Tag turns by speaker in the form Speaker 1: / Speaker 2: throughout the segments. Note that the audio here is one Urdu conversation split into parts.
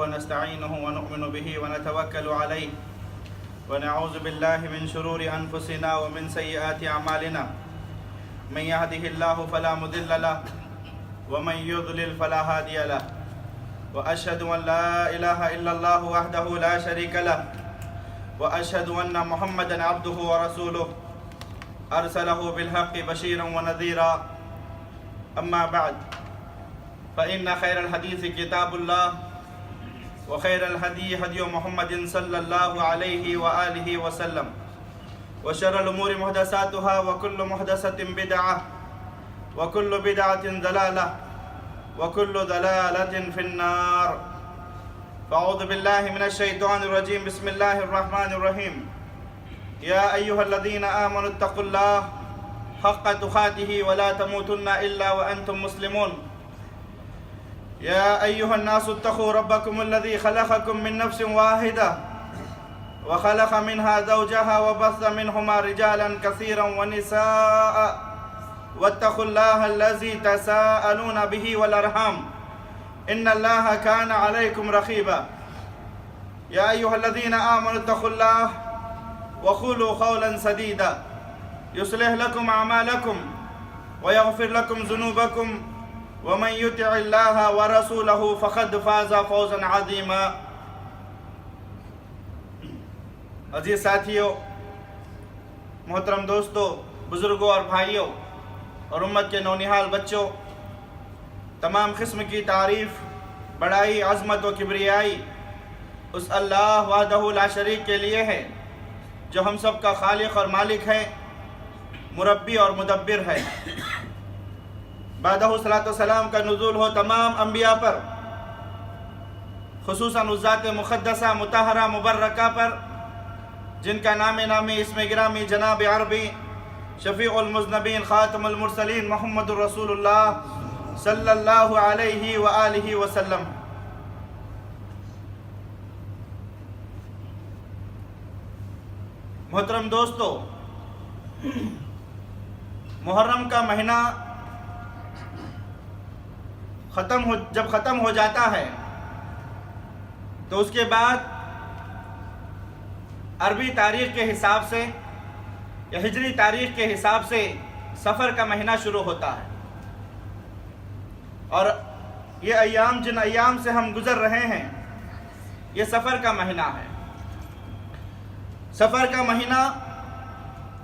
Speaker 1: ونستعينه ونؤمن به ونتوكل عليه ونعوذ بالله من شرور أنفسنا ومن سيئات أعمالنا من يهده الله فلا مضل له ومن يضلل فلا هادي له وأشهد أن لا إله إلا الله وحده لا شريك له وأشهد أن محمدا عبده ورسوله أرسله بالحق بشيرا ونذيرا أما بعد فإن خير الحديث كتاب الله وخير الهدي هدي محمد صلى الله عليه وآله وسلم وشر الأمور محدثاتها وكل محدثة بدعة وكل بدعة ضلالة وكل ضلالة في النار. فأعوذ بالله من الشيطان الرجيم. بسم الله الرحمن الرحيم. يا أيها الذين آمنوا اتقوا الله حق تقاته ولا تموتن إلا وأنتم مسلمون. يا أيها الناس اتقوا ربكم الذي خلقكم من نفس واحدة وخلق منها زوجها وبث منهما رجالا كثيرا ونساء واتقوا الله الذي تساءلون به والأرحام إن الله كان عليكم رقيبا. يا أيها الذين آمنوا اتقوا الله وقولوا قولا سديدا يصلح لكم أعمالكم ويغفر لكم ذنوبكم ومن يطع الله ورسوله فقد فاز فوزا عظيما. عزیز ساتھیوں، محترم دوستوں، بزرگوں اور بھائیوں اور امت کے نونہال بچوں، تمام قسم کی تعریف، بڑائی، عظمت و کبریائی اس اللہ وحدہ لا شریک کے لیے ہے جو ہم سب کا خالق اور مالک ہے، مربی اور مدبر ہے. بعدہ صلاۃ والسلام کا نزول ہو تمام انبیاء پر، خصوصاً اس ذات مقدسہ مطہرہ مبرکہ پر جن کا نام نامی اسم گرامی جناب عربی شفیع المذنبین خاتم المرسلین محمد الرسول اللہ صلی اللہ علیہ وآلہ وسلم. محترم دوستو، محرم کا مہینہ جب ختم ہو جاتا ہے تو اس کے بعد عربی تاریخ کے حساب سے یا ہجری تاریخ کے حساب سے سفر کا مہینہ شروع ہوتا ہے، اور یہ ایام جن ایام سے ہم گزر رہے ہیں یہ سفر کا مہینہ ہے. سفر کا مہینہ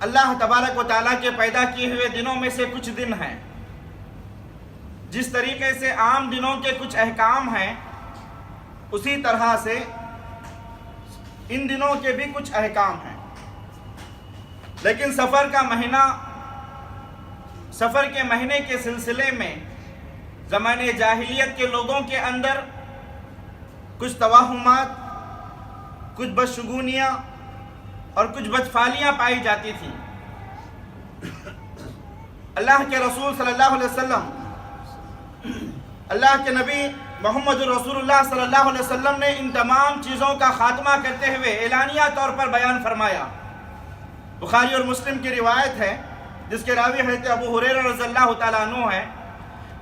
Speaker 1: اللہ تبارک و تعالیٰ کے پیدا کیے ہوئے دنوں میں سے کچھ دن ہیں. جس طریقے سے عام دنوں کے کچھ احکام ہیں اسی طرح سے ان دنوں کے بھی کچھ احکام ہیں. لیکن سفر کا مہینہ، سفر کے مہینے کے سلسلے میں زمانے جاہلیت کے لوگوں کے اندر کچھ توہمات، کچھ بدشگونیاں اور کچھ بدفعلیاں پائی جاتی تھیں. اللہ کے رسول صلی اللہ علیہ وسلم، اللہ کے نبی محمد رسول اللہ صلی اللہ علیہ وسلم نے ان تمام چیزوں کا خاتمہ کرتے ہوئے اعلانیہ طور پر بیان فرمایا. بخاری اور مسلم کی روایت ہے جس کے راوی حضرت ابو ہریرہ رضی اللہ تعالیٰ عنہ ہے.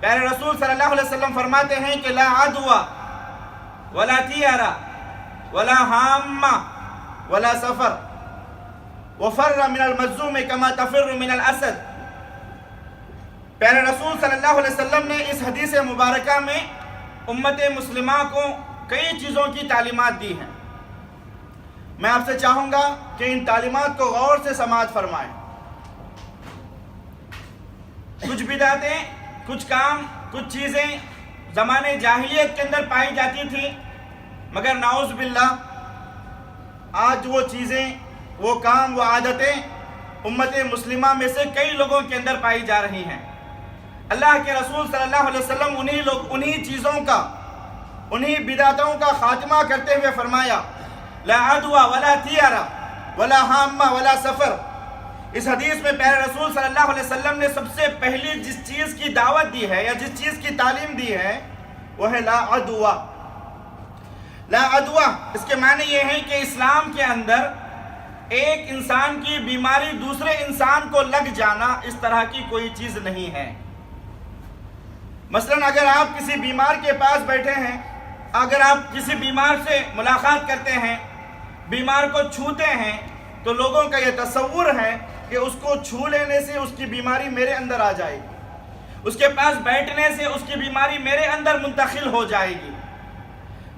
Speaker 1: پیارے رسول صلی اللہ علیہ وسلم فرماتے ہیں کہ لا عدوى ولا طیارہ ولا حامہ ولا سفر وفر من المجذوم كما تفر من الاسد. پیارے رسول صلی اللہ علیہ وسلم نے اس حدیث مبارکہ میں امت مسلمہ کو کئی چیزوں کی تعلیمات دی ہیں. میں آپ سے چاہوں گا کہ ان تعلیمات کو غور سے سماعت فرمائیں. کچھ بدعتیں، کچھ کام، کچھ چیزیں زمانے جاہلیت کے اندر پائی جاتی تھیں، مگر نعوذ باللہ آج وہ چیزیں، وہ کام، وہ عادتیں امت مسلمہ میں سے کئی لوگوں کے اندر پائی جا رہی ہیں. اللہ کے رسول صلی اللہ علیہ وسلم انہی چیزوں کا، انہی بدعتوں کا خاتمہ کرتے ہوئے فرمایا لا عدوى ولا طیارہ ولا حامہ ولا سفر. اس حدیث میں پیارے رسول صلی اللہ علیہ وسلم نے سب سے پہلی جس چیز کی دعوت دی ہے یا جس چیز کی تعلیم دی ہے وہ ہے لا عدوى. لا عدوى اس کے معنی یہ ہے کہ اسلام کے اندر ایک انسان کی بیماری دوسرے انسان کو لگ جانا اس طرح کی کوئی چیز نہیں ہے. مثلا اگر آپ کسی بیمار کے پاس بیٹھے ہیں اگر آپ کسی بیمار سے ملاقات کرتے ہیں، بیمار کو چھوتے ہیں، تو لوگوں کا یہ تصور ہے کہ اس کو چھو لینے سے اس کی بیماری میرے اندر آ جائے گی، اس کے پاس بیٹھنے سے اس کی بیماری میرے اندر منتقل ہو جائے گی۔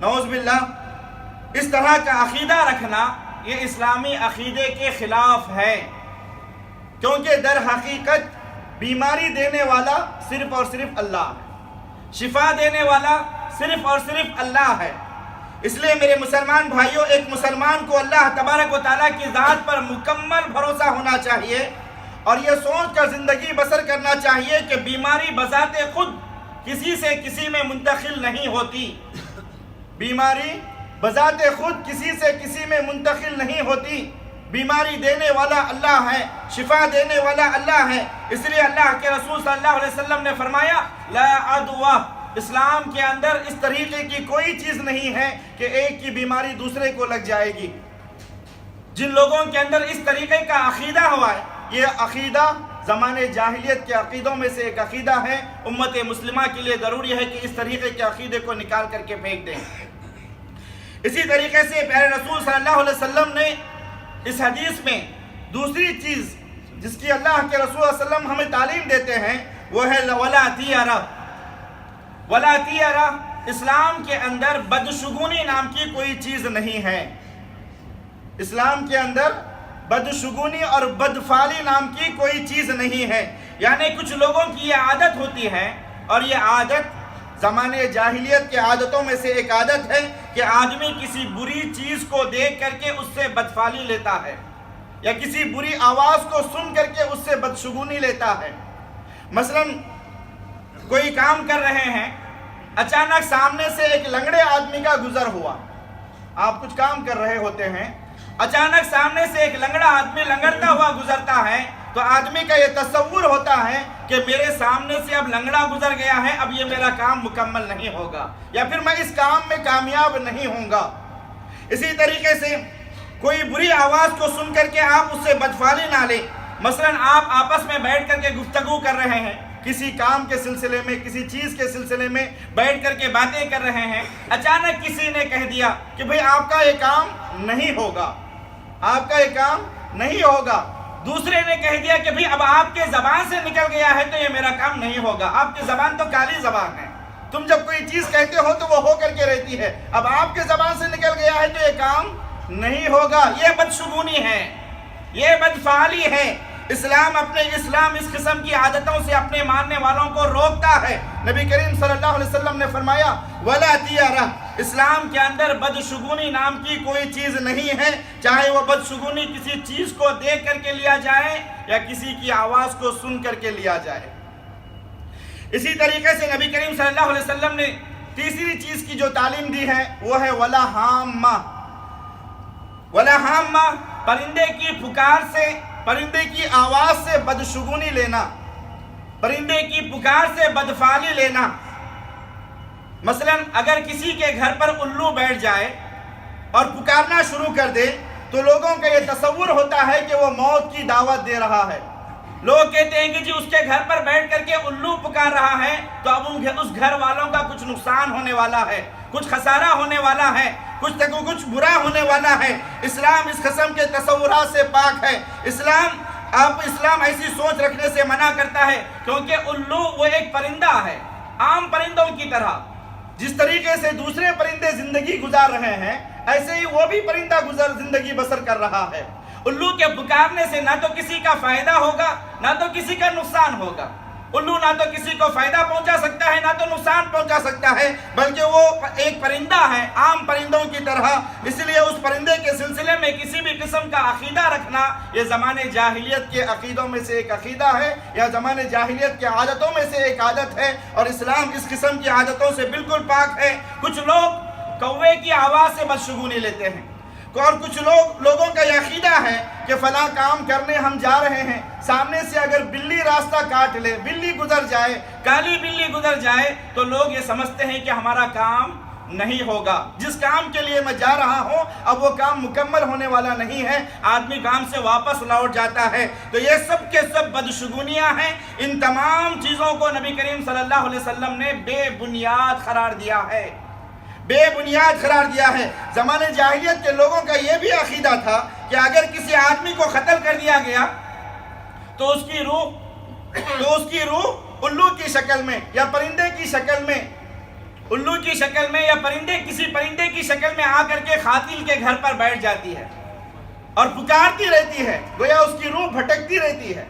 Speaker 1: نعوذ باللہ، اس طرح کا عقیدہ رکھنا یہ اسلامی عقیدے کے خلاف ہے، کیونکہ در حقیقت بیماری دینے والا صرف اور صرف اللہ ہے، شفا دینے والا صرف اور صرف اللہ ہے۔ اس لیے میرے مسلمان بھائیوں، ایک مسلمان کو اللہ تبارک و تعالیٰ کی ذات پر مکمل بھروسہ ہونا چاہیے اور یہ سوچ کر زندگی بسر کرنا چاہیے کہ بیماری بذات خود کسی سے کسی میں منتقل نہیں ہوتی، بیماری بذات خود کسی سے کسی میں منتقل نہیں ہوتی، بیماری دینے والا اللہ ہے، شفا دینے والا اللہ ہے۔ اس لیے اللہ کے رسول صلی اللہ علیہ وسلم نے فرمایا لا عدوہ، اسلام کے اندر اس طریقے کی کوئی چیز نہیں ہے کہ ایک کی بیماری دوسرے کو لگ جائے گی۔ جن لوگوں کے اندر اس طریقے کا عقیدہ ہوا ہے، یہ عقیدہ زمانے جاہلیت کے عقیدوں میں سے ایک عقیدہ ہے۔ امت مسلمہ کے لیے ضروری ہے کہ اس طریقے کے عقیدے کو نکال کر کے پھینک دیں۔ اسی طریقے سے پیارے رسول صلی اللہ علیہ وسلم نے اس حدیث میں دوسری چیز جس کی اللہ کے رسول صلی اللہ علیہ وسلم ہمیں تعلیم دیتے ہیں وہ ہے ولا تیرہ۔ ولا تیرہ، اسلام کے اندر بدشگونی نام کی کوئی چیز نہیں ہے۔ اسلام کے اندر بدشگونی اور بدفعلی نام کی کوئی چیز نہیں ہے۔ یعنی کچھ لوگوں کی یہ عادت ہوتی ہے، اور یہ عادت زمانے جاہلیت کے عادتوں میں سے ایک عادت ہے کہ آدمی کسی بری چیز کو دیکھ کر کے اس سے بدفعلی لیتا ہے، یا کسی بری آواز کو سن کر کے اس سے بدشگونی لیتا ہے۔ مثلا کوئی کام کر رہے ہیں، اچانک سامنے سے ایک لنگڑے آدمی کا گزر ہوا۔ آپ کچھ کام کر رہے ہوتے ہیں، اچانک سامنے سے ایک لنگڑا آدمی لنگڑتا ہوا گزرتا ہے، تو آدمی کا یہ تصور ہوتا ہے کہ میرے سامنے سے اب لنگڑا گزر گیا ہے، اب یہ میرا کام مکمل نہیں ہوگا، یا پھر میں اس کام میں کامیاب نہیں ہوں گا۔ اسی طریقے سے کوئی بری آواز کو سن کر کے آپ اس سے بدفعلی نہ لیں۔ مثلا آپ آپس میں بیٹھ کر کے گفتگو کر رہے ہیں، کسی کام کے سلسلے میں، کسی چیز کے سلسلے میں بیٹھ کر کے باتیں کر رہے ہیں، اچانک کسی نے کہہ دیا کہ بھئی آپ کا یہ کام نہیں ہوگا، آپ کا یہ کام نہیں ہوگا۔ دوسرے نے کہہ دیا کہ بھئی اب آپ کے زبان سے نکل گیا ہے تو یہ میرا کام نہیں ہوگا، آپ کی زبان تو کالی زبان ہے، تم جب کوئی چیز کہتے ہو تو وہ ہو کر کے رہتی ہے، اب آپ کے زبان سے نکل گیا ہے تو یہ کام نہیں ہوگا۔ یہ بدشگونی ہے، یہ بدفعلی ہے۔ اسلام اس قسم کی عادتوں سے اپنے ماننے والوں کو روکتا ہے۔ نبی کریم صلی اللہ علیہ وسلم نے فرمایا ولا تیرہ، اسلام کے اندر بدشگونی نام کی کوئی چیز نہیں ہے، چاہے وہ بدشگونی کسی چیز کو دیکھ کر کے لیا جائے یا کسی کی آواز کو سن کر کے لیا جائے۔ اسی طریقے سے نبی کریم صلی اللہ علیہ وسلم نے تیسری چیز کی جو تعلیم دی ہے وہ ہے ولا ہامہ۔ ولا ہامہ، پرندے کی پکار سے، پرندے کی آواز سے بدشگونی لینا، پرندے کی پکار سے بدفعلی لینا۔ مثلا اگر کسی کے گھر پر الو بیٹھ جائے اور پکارنا شروع کر دے تو لوگوں کا یہ تصور ہوتا ہے کہ وہ موت کی دعوت دے رہا ہے۔ لوگ کہتے ہیں کہ جی اس کے گھر پر بیٹھ کر کے الو پکار رہا ہے تو اب اس گھر والوں کا کچھ نقصان ہونے والا ہے، کچھ خسارہ ہونے والا ہے، کچھ برا ہونے والا ہے۔ اسلام اس قسم کے تصورات سے پاک ہے۔ اسلام ایسی سوچ رکھنے سے منع کرتا ہے، کیونکہ الو وہ ایک پرندہ ہے، عام پرندوں کی طرح۔ جس طریقے سے دوسرے پرندے زندگی گزار رہے ہیں، ایسے ہی وہ بھی پرندہ زندگی بسر کر رہا ہے۔ الو کے پکارنے سے نہ تو کسی کا فائدہ ہوگا نہ تو کسی کا نقصان ہوگا۔ الو نہ تو کسی کو فائدہ پہنچا سکتا ہے نہ تو نقصان پہنچا سکتا ہے، بلکہ وہ ایک پرندہ ہے عام پرندوں کی طرح۔ اس لیے اس پرندے کے سلسلے میں کسی بھی قسم کا عقیدہ رکھنا یہ زمانے جاہلیت کے عقیدوں میں سے ایک عقیدہ ہے، یا زمانے جاہلیت کے عادتوں میں سے ایک عادت ہے، اور اسلام اس قسم کی عادتوں سے بالکل پاک ہے۔ کچھ لوگ کوے کی آواز سے بدشگونی لیتے ہیں، اور کچھ لوگوں کا یہ عقیدہ ہے کہ فلاں کام کرنے ہم جا رہے ہیں، سامنے سے اگر بلی راستہ کاٹ لے، بلی گزر جائے، کالی بلی گزر جائے تو لوگ یہ سمجھتے ہیں کہ ہمارا کام نہیں ہوگا، جس کام کے لیے میں جا رہا ہوں اب وہ کام مکمل ہونے والا نہیں ہے، آدمی کام سے واپس لوٹ جاتا ہے۔ تو یہ سب کے سب بدشگونیاں ہیں۔ ان تمام چیزوں کو نبی کریم صلی اللہ علیہ وسلم نے بے بنیاد قرار دیا ہے، بے بنیاد قرار دیا ہے۔ زمانے جاہلیت کے لوگوں کا یہ بھی عقیدہ تھا کہ اگر کسی آدمی کو قتل کر دیا گیا تو اس کی روح الو کی شکل میں یا پرندے کی شکل میں کسی پرندے کی شکل میں آ کر کے قاتل کے گھر پر بیٹھ جاتی ہے اور پکارتی رہتی ہے، گویا اس کی روح بھٹکتی رہتی ہے۔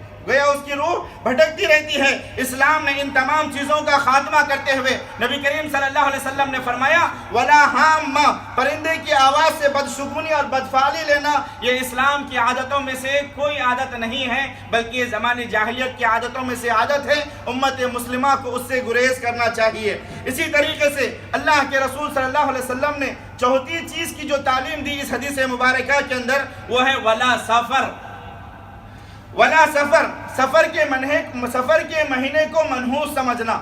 Speaker 1: اسلام نے ان تمام چیزوں کا خاتمہ کرتے ہوئے نبی کریم صلی اللہ علیہ وسلم نے فرمایا وَلَا حَامَّ، پرندے کی آواز سے بدشگونی اور بدفعلی لینا یہ اسلام کی عادتوں میں سے کوئی عادت نہیں ہے، بلکہ یہ زمانے جاہلیت کی عادتوں میں سے عادت ہے۔ امت مسلمہ کو اس سے گریز کرنا چاہیے۔ اسی طریقے سے اللہ کے رسول صلی اللہ علیہ وسلم نے چوتھی چیز کی جو تعلیم دی اس حدیث مبارکہ کے اندر وہ ہے وَلَا سفر، سفر کے مہینے کو منحوس سمجھنا،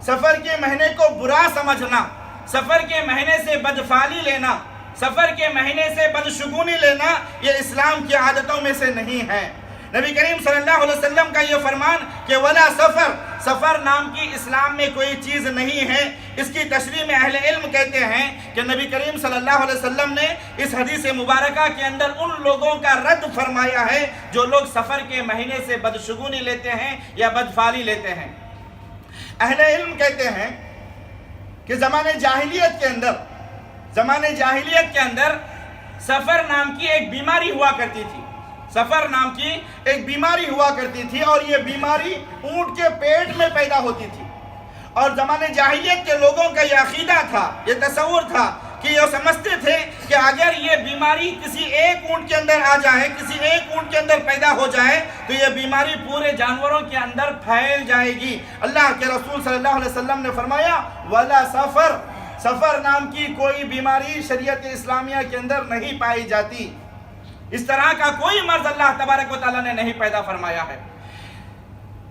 Speaker 1: سفر کے مہینے کو برا سمجھنا، سفر کے مہینے سے بدفعلی لینا، سفر کے مہینے سے بدشگونی لینا یہ اسلام کی عادتوں میں سے نہیں ہے۔ نبی کریم صلی اللہ علیہ وسلم کا یہ فرمان کہ ولا سفر نام کی اسلام میں کوئی چیز نہیں ہے، اس کی تشریح میں اہل علم کہتے ہیں کہ نبی کریم صلی اللہ علیہ وسلم نے اس حدیث مبارکہ کے اندر ان لوگوں کا رد فرمایا ہے جو لوگ سفر کے مہینے سے بدشگونی لیتے ہیں یا بدفعلی لیتے ہیں۔ اہل علم کہتے ہیں کہ زمانے جاہلیت کے اندر سفر نام کی ایک بیماری ہوا کرتی تھی اور یہ بیماری اونٹ کے پیٹ میں پیدا ہوتی تھی، اور زمانے جاہلیت کے لوگوں کا یہ عقیدہ تھا، یہ تصور تھا کہ یہ سمجھتے تھے کہ اگر یہ بیماری کسی ایک اونٹ کے اندر آ جائے، کسی ایک اونٹ کے اندر پیدا ہو جائے تو یہ بیماری پورے جانوروں کے اندر پھیل جائے گی۔ اللہ کے رسول صلی اللہ علیہ وسلم نے فرمایا ولا سفر نام کی کوئی بیماری شریعت اسلامیہ کے اندر نہیں پائی جاتی، اس طرح کا کوئی مرض اللہ تبارک و تعالیٰ نے نہیں پیدا فرمایا ہے۔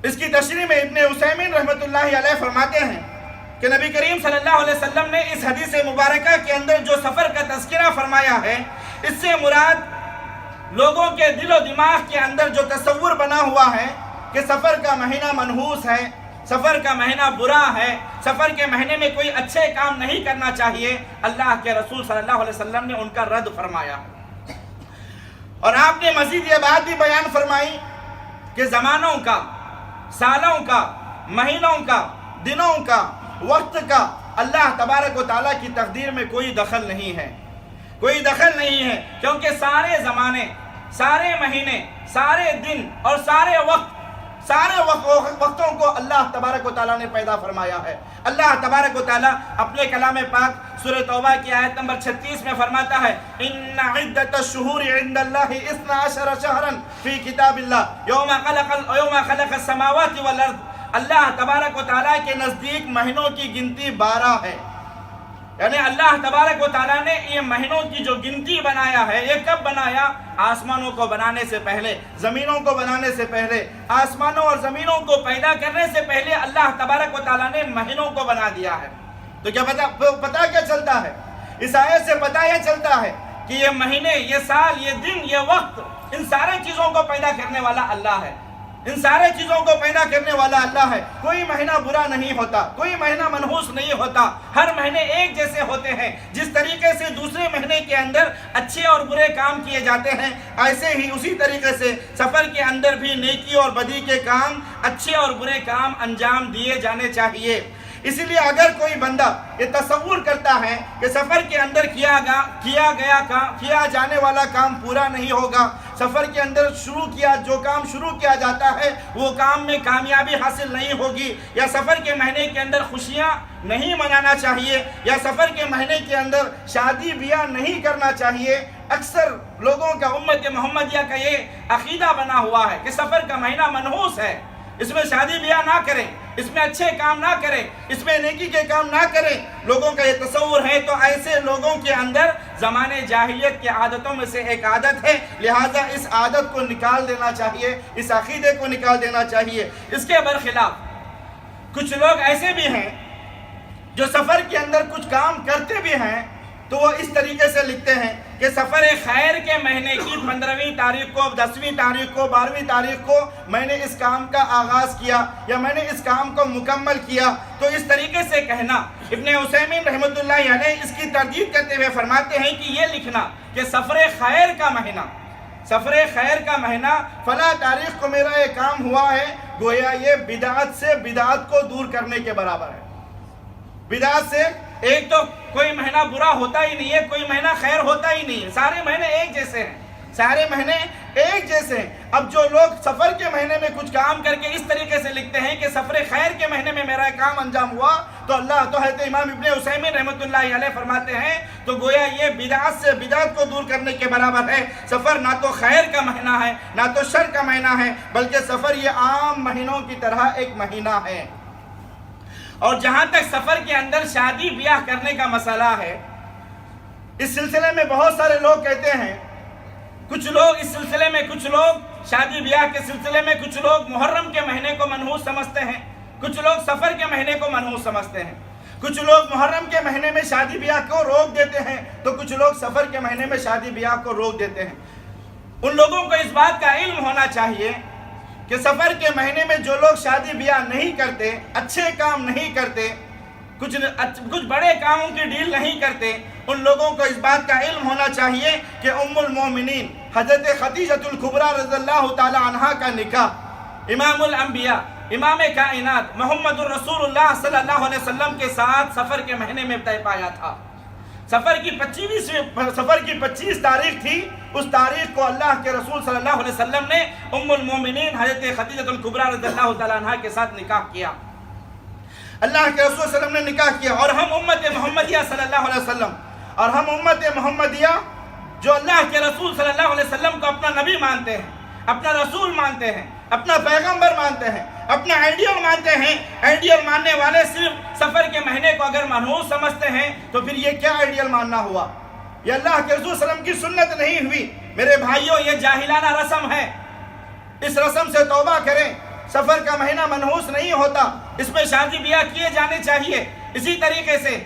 Speaker 1: اس کی تشریح میں ابن عثیمین رحمۃ اللہ علیہ فرماتے ہیں کہ نبی کریم صلی اللہ علیہ وسلم نے اس حدیث مبارکہ کے اندر جو سفر کا تذکرہ فرمایا ہے اس سے مراد لوگوں کے دل و دماغ کے اندر جو تصور بنا ہوا ہے کہ سفر کا مہینہ منحوس ہے، سفر کا مہینہ برا ہے، سفر کے مہینے میں کوئی اچھے کام نہیں کرنا چاہیے، اللہ کے رسول صلی اللہ علیہ وسلم نے ان کا رد فرمایا۔ اور آپ نے مزید یہ بات بھی بیان فرمائی کہ زمانوں کا، سالوں کا، مہینوں کا، دنوں کا، وقت کا اللہ تبارک و تعالیٰ کی تقدیر میں کوئی دخل نہیں ہے، کیونکہ سارے زمانے، سارے مہینے، سارے دن اور سارے وقتوں کو اللہ تبارک و تعالیٰ نے پیدا فرمایا ہے۔ اللہ تبارک و تعالیٰ اپنے کلام پاک سورہ توبہ کی آیت نمبر 36 میں فرماتا ہے ان عدت الشہور عند اللہ 12 شہرا فی کتاب اللہ یوم خلق السماوات والارض۔ اللہ تبارک و تعالیٰ کے نزدیک مہینوں کی گنتی 12 ہے، یعنی اللہ تبارک و تعالیٰ نے یہ مہینوں کی جو گنتی بنایا ہے یہ کب بنایا؟ آسمانوں کو بنانے سے پہلے، زمینوں کو بنانے سے پہلے، آسمانوں اور زمینوں کو پیدا کرنے سے پہلے اللہ تبارک و تعالیٰ نے مہینوں کو بنا دیا ہے۔ تو کیا پتہ کیا چلتا ہے؟ اس آیت سے پتہ یہ چلتا ہے کہ یہ مہینے، یہ سال، یہ دن، یہ وقت، ان سارے چیزوں کو پیدا کرنے والا اللہ ہے، ان سارے چیزوں کو پیدا کرنے والا اللہ ہے۔ کوئی مہینہ برا نہیں ہوتا، کوئی مہینہ منحوس نہیں ہوتا، ہر مہینے ایک جیسے ہوتے ہیں۔ جس طریقے سے دوسرے مہینے کے اندر اچھے اور برے کام کیے جاتے ہیں، ایسے ہی اسی طریقے سے سفر کے اندر بھی نیکی اور بدی کے کام، اچھے اور برے کام انجام دیے جانے چاہیے۔ اسی لیے اگر کوئی بندہ یہ تصور کرتا ہے کہ سفر کے اندر کیا جانے والا کام پورا نہیں ہوگا، سفر کے اندر جو کام شروع کیا جاتا ہے وہ کام میں کامیابی حاصل نہیں ہوگی، یا سفر کے مہینے کے اندر خوشیاں نہیں منانا چاہیے، یا سفر کے مہینے کے اندر شادی بیاہ نہیں کرنا چاہیے، اکثر لوگوں کا، امت محمدیہ کا یہ عقیدہ بنا ہوا ہے کہ سفر کا مہینہ منحوس ہے، اس میں شادی بیاہ نہ کریں، اس میں اچھے کام نہ کریں، اس میں نیکی کے کام نہ کریں۔ لوگوں کا یہ تصور ہے، تو ایسے لوگوں کے اندر زمانے جاہلیت کی عادتوں میں سے ایک عادت ہے، لہٰذا اس عادت کو نکال دینا چاہیے، اس عقیدے کو نکال دینا چاہیے۔ اس کے برخلاف کچھ لوگ ایسے بھی ہیں جو سفر کے اندر کچھ کام کرتے بھی ہیں، تو وہ اس طریقے سے لکھتے ہیں کہ سفر خیر کے مہینے کی 15ویں تاریخ کو، 10ویں تاریخ کو، 12ویں تاریخ کو میں نے اس کام کا آغاز کیا یا میں نے اس کام کو مکمل کیا۔ تو اس طریقے سے کہنا ابن عثیمین رحمۃ اللہ علیہ اس کی تردید کرتے ہوئے فرماتے ہیں کہ یہ لکھنا کہ سفر خیر کا مہینہ، سفر خیر کا مہینہ فلاں تاریخ کو میرا یہ کام ہوا ہے، گویا یہ بدعت سے بدعت کو دور کرنے کے برابر ہے۔ بدعت سے ایک تو کوئی مہینہ برا ہوتا ہی نہیں ہے، کوئی مہینہ خیر ہوتا ہی نہیں ہے، سارے مہینے ایک جیسے ہیں، سارے مہینے ایک جیسے ہیں۔ اب جو لوگ سفر کے مہینے میں کچھ کام کر کے اس طریقے سے لکھتے ہیں کہ سفر خیر کے مہینے میں میرا کام انجام ہوا، تو حضرت امام ابن عثیمین رحمۃ اللہ علیہ فرماتے ہیں تو گویا یہ بدعت سے بدعت کو دور کرنے کے برابر ہے۔ سفر نہ تو خیر کا مہینہ ہے نہ تو شر کا مہینہ ہے، بلکہ سفر یہ عام مہینوں کی طرح ایک مہینہ ہے۔ اور جہاں تک سفر کے اندر شادی بیاہ کرنے کا مسئلہ ہے، اس سلسلے میں بہت سارے لوگ کہتے ہیں، کچھ لوگ اس سلسلے میں، کچھ لوگ شادی بیاہ کے سلسلے میں، کچھ لوگ محرم کے مہینے کو منحوس سمجھتے ہیں، کچھ لوگ سفر کے مہینے کو منحوس سمجھتے ہیں، کچھ لوگ محرم کے مہینے میں شادی بیاہ کو روک دیتے ہیں تو کچھ لوگ سفر کے مہینے میں شادی بیاہ کو روک دیتے ہیں۔ ان لوگوں کو اس بات کا علم ہونا چاہیے کہ سفر کے مہینے میں جو لوگ شادی بیاہ نہیں کرتے، اچھے کام نہیں کرتے، کچھ بڑے کاموں کی ڈیل نہیں کرتے، ان لوگوں کو اس بات کا علم ہونا چاہیے کہ ام المومنین حضرت خدیجۃ الکبریٰ رضی اللہ تعالی عنہا کا نکاح امام الانبیاء، امام کائنات محمد الرسول اللہ صلی اللہ علیہ وسلم کے ساتھ سفر کے مہینے میں طے پایا تھا۔ سفر کی 25 تاریخ تھی، اس تاریخ کو اللہ کے رسول صلی اللہ علیہ وسلم نے ام المومنین حضرت خدیجۃ الکبریٰ رضی اللہ تعالی عنہا کے ساتھ نکاح کیا۔ اللہ کے رسول صلی اللہ علیہ وسلم نے نکاح کیا، اور ہم امت محمدیہ صلی اللہ علیہ وسلم، اور ہم امت محمدیہ جو اللہ کے رسول صلی اللہ علیہ وسلم کو اپنا نبی مانتے ہیں، اپنا رسول مانتے ہیں، اپنا پیغمبر مانتے ہیں، اپنا آئیڈیل مانتے ہیں، آئیڈیل ماننے والے صرف سفر کے مہینے کو اگر منحوس سمجھتے ہیں تو پھر یہ کیا آئیڈیل ماننا ہوا؟ یہ اللہ کے رسول صلی اللہ علیہ وسلم کی سنت نہیں ہوئی۔ میرے بھائیوں، یہ جاہلانہ رسم ہے، اس رسم سے توبہ کریں۔ سفر کا مہینہ منحوس نہیں ہوتا، اس میں شادی بیاہ کیے جانے چاہیے۔ اسی طریقے سے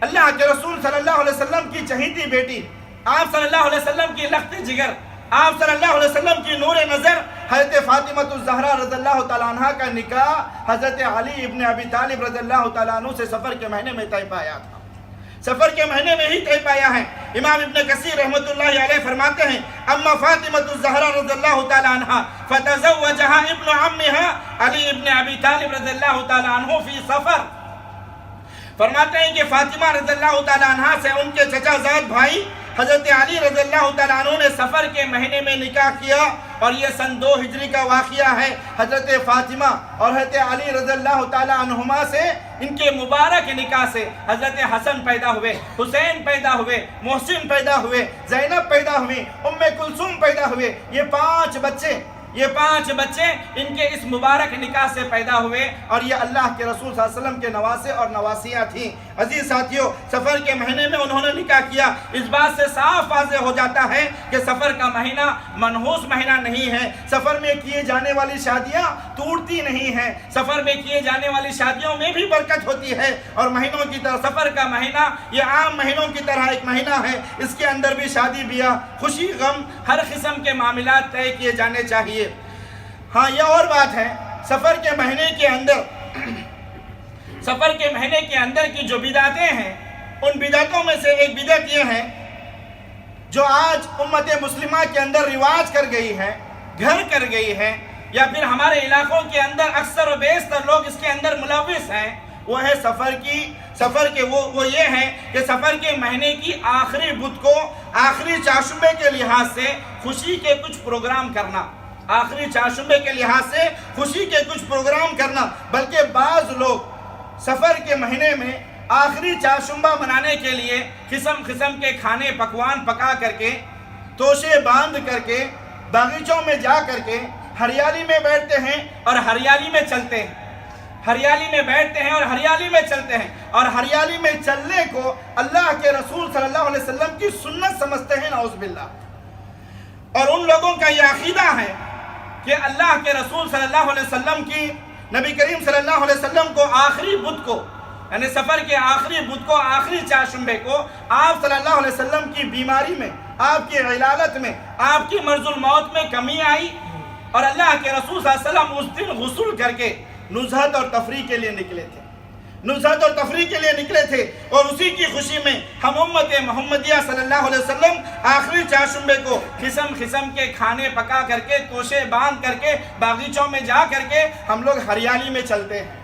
Speaker 1: اللہ کے رسول صلی اللہ علیہ وسلم کی چہیتی بیٹی، آپ صلی اللہ علیہ وسلم کی لخت جگر، آپ صلی اللہ علیہ وسلم کی نور نظر حضرت فاطمہ الزہرا رضی اللہ تعالیٰ عنہ کا نکاح حضرت علی ابن ابی طالب رضی اللہ تعالیٰ عنہ سے سفر کے مہینے میں طے پایا تھا، سفر کے مہینے میں ہی طے پایا ہے۔ امام ابن کثیر رحمۃ اللہ علیہ فرماتے ہیں، اما فاطمہ الزہرا رضی اللہ تعالیٰ عنہ فتزوجها ابن عمها علی ابن ابی طالب رضی اللہ تعالیٰ عنہ فی سفر۔ فرماتے ہیں کہ فاطمہ رضی اللہ تعالیٰ عنہ سے ان کے چچا زاد بھائی حضرت علی رضی اللہ تعالیٰ عنہ نے سفر کے مہینے میں نکاح کیا، اور یہ سن 2 ہجری کا واقعہ ہے۔ حضرت فاطمہ اور حضرت علی رضی اللہ تعالیٰ عنہما سے، ان کے مبارک نکاح سے حضرت حسن پیدا ہوئے، حسین پیدا ہوئے، محسن پیدا ہوئے، زینب پیدا ہوئی، ام کلثوم پیدا ہوئے۔ یہ 5 بچے ان کے اس مبارک نکاح سے پیدا ہوئے، اور یہ اللہ کے رسول صلی اللہ علیہ وسلم کے نواسے اور نواسیاں تھیں۔ عزیز ساتھیوں، سفر کے مہینے میں انہوں نے نکاح کیا۔ اس بات سے صاف واضح ہو جاتا ہے کہ سفر کا مہینہ منحوس مہینہ نہیں ہے۔ سفر میں کیے جانے والی شادیاں ٹوٹتی نہیں ہیں، سفر میں کیے جانے والی شادیوں میں بھی برکت ہوتی ہے۔ اور مہینوں کی طرح سفر کا مہینہ یہ عام مہینوں کی طرح ایک مہینہ ہے، اس کے اندر بھی شادی بیاہ، خوشی غم، ہر قسم کے معاملات طے کیے جانے چاہیے۔ ہاں، یہ اور بات ہے، سفر کے مہینے کے اندر کی جو بدعتیں ہیں، ان بدعتوں میں سے ایک بدعت یہ ہے جو آج امت مسلمہ کے اندر رواج کر گئی ہے، گھر کر گئی ہے، یا پھر ہمارے علاقوں کے اندر اکثر و بیشتر لوگ اس کے اندر ملوث ہیں، وہ ہے وہ یہ ہے کہ سفر کے مہینے کی آخری بدھ کو، آخری چاشمے کے لحاظ سے خوشی کے کچھ پروگرام کرنا، آخری چاشمے کے لحاظ سے خوشی کے کچھ پروگرام کرنا۔ بلکہ بعض لوگ سفر کے مہینے میں آخری چاشمہ منانے کے لیے قسم قسم کے کھانے پکوان پکا کر کے، توشے باندھ کر کے، باغیچوں میں جا کر کے ہریالی میں بیٹھتے ہیں اور ہریالی میں چلتے ہیں، ہریالی میں بیٹھتے ہیں اور ہریالی میں چلتے ہیں، اور ہریالی میں چلنے کو اللہ کے رسول صلی اللہ علیہ وسلم کی سنت سمجھتے ہیں، نعوذ باللہ۔ اور ان لوگوں کا یہ عقیدہ ہے کہ اللہ کے رسول صلی اللہ علیہ وسلم کی، نبی کریم صلی اللہ علیہ وسلم کو آخری بدھ کو، یعنی سفر کے آخری بدھ کو، آخری چاشمے کو، آپ صلی اللہ علیہ وسلم کی بیماری میں، آپ کی علالت میں، آپ کی مرض الموت میں کمی آئی، اور اللہ کے رسول صلی اللہ علیہ وسلم اس دن غسل کر کے نزہت اور تفریح کے لیے نکلے تھے۔ نصرت اور تفریح کے لیے نکلے تھے، اور اسی کی خوشی میں ہم امت محمدیہ صلی اللہ علیہ وسلم آخری چہارشنبے کو قسم قسم کے کھانے پکا کر کے، توشے باندھ کر کے، باغیچوں میں جا کر کے ہم لوگ ہریالی میں چلتے ہیں،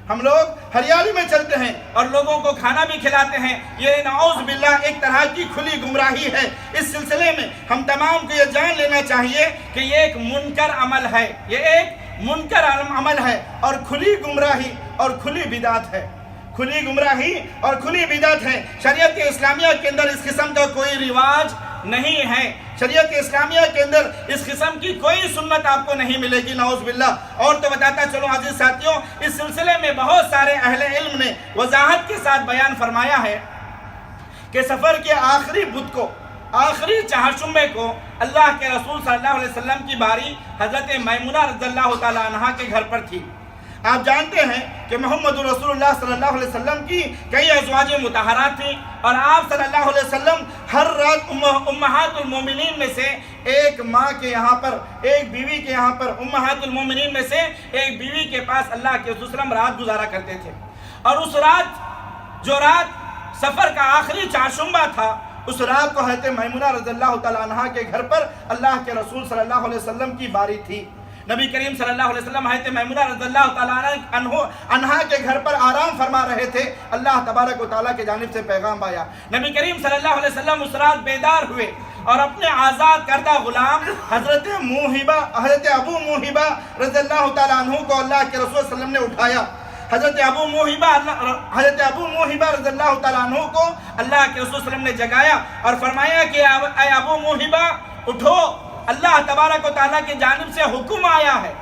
Speaker 1: ہم لوگ ہریالی میں چلتے ہیں اور لوگوں کو کھانا بھی کھلاتے ہیں۔ یہ نعوذ باللہ ایک طرح کی کھلی گمراہی ہے۔ اس سلسلے میں ہم تمام کو یہ جان لینا چاہیے کہ یہ ایک منکر عمل ہے، یہ ایک منکر عمل ہے اور کھلی گمراہی اور کھلی بدعت ہے، کھلی گمراہی اور کھلی بدعت ہے۔ شریعت اسلامیہ کے اندر اس قسم کا کوئی رواج نہیں ہے، شریعت اسلامیہ کے اندر اس قسم کی کوئی سنت آپ کو نہیں ملے گی، نعوذ باللہ۔ اور تو بتاتا چلو عزیز ساتھیوں، اس سلسلے میں بہت سارے اہل علم نے وضاحت کے ساتھ بیان فرمایا ہے کہ سفر کے آخری بدھ کو، آخری چہارشنبے کو اللہ کے رسول صلی اللہ علیہ وسلم کی باری حضرت میمونہ رضی اللہ تعالی عنہا کے گھر پر تھی۔ آپ جانتے ہیں کہ محمد رسول اللہ صلی اللہ علیہ وسلم کی کئی ازواج مطہرات تھیں، اور آپ صلی اللہ علیہ وسلم ہر رات امہات المومنین میں سے ایک ماں کے یہاں پر، ایک بیوی کے یہاں پر، امہات المومنین میں سے ایک بیوی کے پاس اللہ کے رسول صلی اللہ علیہ وسلم رات گزارا کرتے تھے۔ اور اس رات، جو رات سفر کا آخری چہارشنبہ تھا، اس رات کو حضرت میمونہ رضی اللہ تعالی عنہا کے گھر پر اللہ کے رسول صلی اللہ علیہ وسلم کی باری تھی۔ نبی کریم صلی اللہ علیہ وسلم حضرت میمونہ رضی اللہ تعالی عنہا کے گھر پر آرام فرما رہے تھے۔ اللہ تبارک و تعالیٰ کی جانب سے پیغام آیا، نبی کریم صلی اللہ علیہ وسلم اس رات بیدار ہوئے اور اپنے آزاد کردہ غلام حضرت ابو موہبہ رضی اللہ تعالی عنہ کو اللہ کے رسول صلی اللہ علیہ وسلم نے اٹھایا۔ حضرت ابو موہبہ رضی اللہ تعالیٰ عنہ کو اللہ کے رسول صلی اللہ علیہ وسلم نے جگایا اور فرمایا کہ اے ابو موہبہ اٹھو، اللہ تبارک و تعالیٰ کی جانب سے حکم آیا ہے،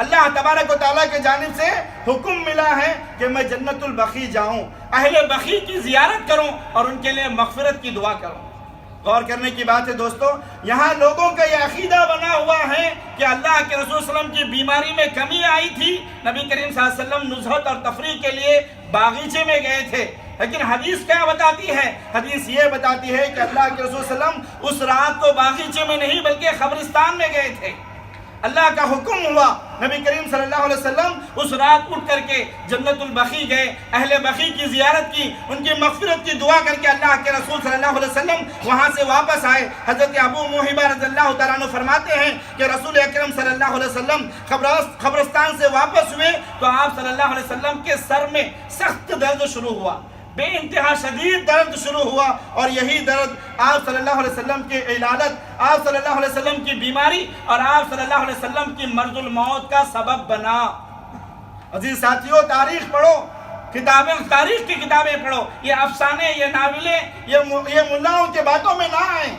Speaker 1: اللہ تبارک و تعالیٰ کی جانب سے حکم ملا ہے کہ میں جنت البقیع جاؤں، اہل بقیع کی زیارت کروں اور ان کے لیے مغفرت کی دعا کروں۔ غور کرنے کی بات ہے دوستو، یہاں لوگوں کا یہ عقیدہ بنا ہوا ہے کہ اللہ کے رسول صلی اللہ علیہ وسلم کی بیماری میں کمی آئی تھی، نبی کریم صلی اللہ علیہ وسلم نزہت اور تفریح کے لیے باغیچے میں گئے تھے۔ لیکن حدیث کیا بتاتی ہے؟ حدیث یہ بتاتی ہے کہ اللہ کے رسول صلی اللہ علیہ وسلم اس رات کو باغیچے میں نہیں بلکہ قبرستان میں گئے تھے۔ اللہ کا حکم ہوا، نبی کریم صلی اللہ علیہ وسلم اس رات اٹھ کر کے جنت البقیع گئے، اہل بقیع کی زیارت کی، ان کی مغفرت کی دعا کر کے اللہ کے رسول صلی اللہ علیہ وسلم وہاں سے واپس آئے۔ حضرت ابو موہبہ رضی اللہ تعالیٰ عنہ فرماتے ہیں کہ رسول اکرم صلی اللہ علیہ وسلم قبرستان سے واپس ہوئے تو آپ صلی اللہ علیہ وسلم کے سر میں سخت درد شروع ہوا، بے انتہا شدید درد شروع ہوا، اور یہی درد آپ صلی اللہ علیہ وسلم کی علالت، آپ صلی اللہ علیہ وسلم کی بیماری اور آپ صلی اللہ علیہ وسلم کی مرض الموت کا سبب بنا۔ عزیز ساتھیوں، تاریخ پڑھو، تاریخ کی کتابیں پڑھو، یہ افسانے، یہ ناولیں، یہ ملاؤں کے باتوں میں نہ آئیں،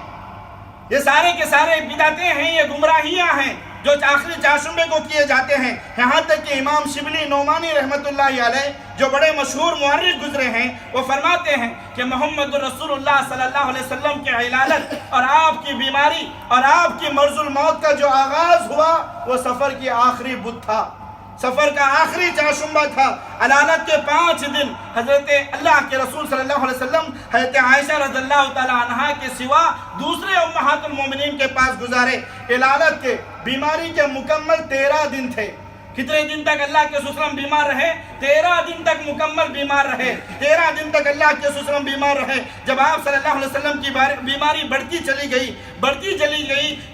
Speaker 1: یہ سارے کے سارے بدعتیں ہیں، یہ گمراہیاں ہیں جو آخری چہارشنبے کو کیے جاتے ہیں۔ یہاں تک کہ امام شبلی نعمانی رحمۃ اللہ علیہ جو بڑے مشہور مورخ گزرے ہیں، وہ فرماتے ہیں کہ محمد رسول اللہ صلی اللہ علیہ وسلم کی علالت اور آپ کی بیماری اور آپ کی مرض الموت کا جو آغاز ہوا وہ سفر کی آخری بدھ تھا، سفر کا آخری چہارشنبہ تھا۔ علالت کے 5 دن حضرت اللہ کے رسول صلی اللہ علیہ وسلم حضرت عائشہ رضی اللہ تعالی عنہا کے سوا دوسرے امہات المومنین کے پاس گزارے۔ علالت کے، بیماری کے مکمل 13 دن تھے۔ کتنے دن تک اللہ کے رسول صلی اللہ علیہ وسلم بیمار رہے؟ 13 دن تک مکمل بیمار رہے، 13 دن تک اللہ کے رسول صلی اللہ علیہ وسلم بیمار رہے۔ جب آپ صلی اللہ علیہ وسلم کی بیماری بڑھتی چلی گئی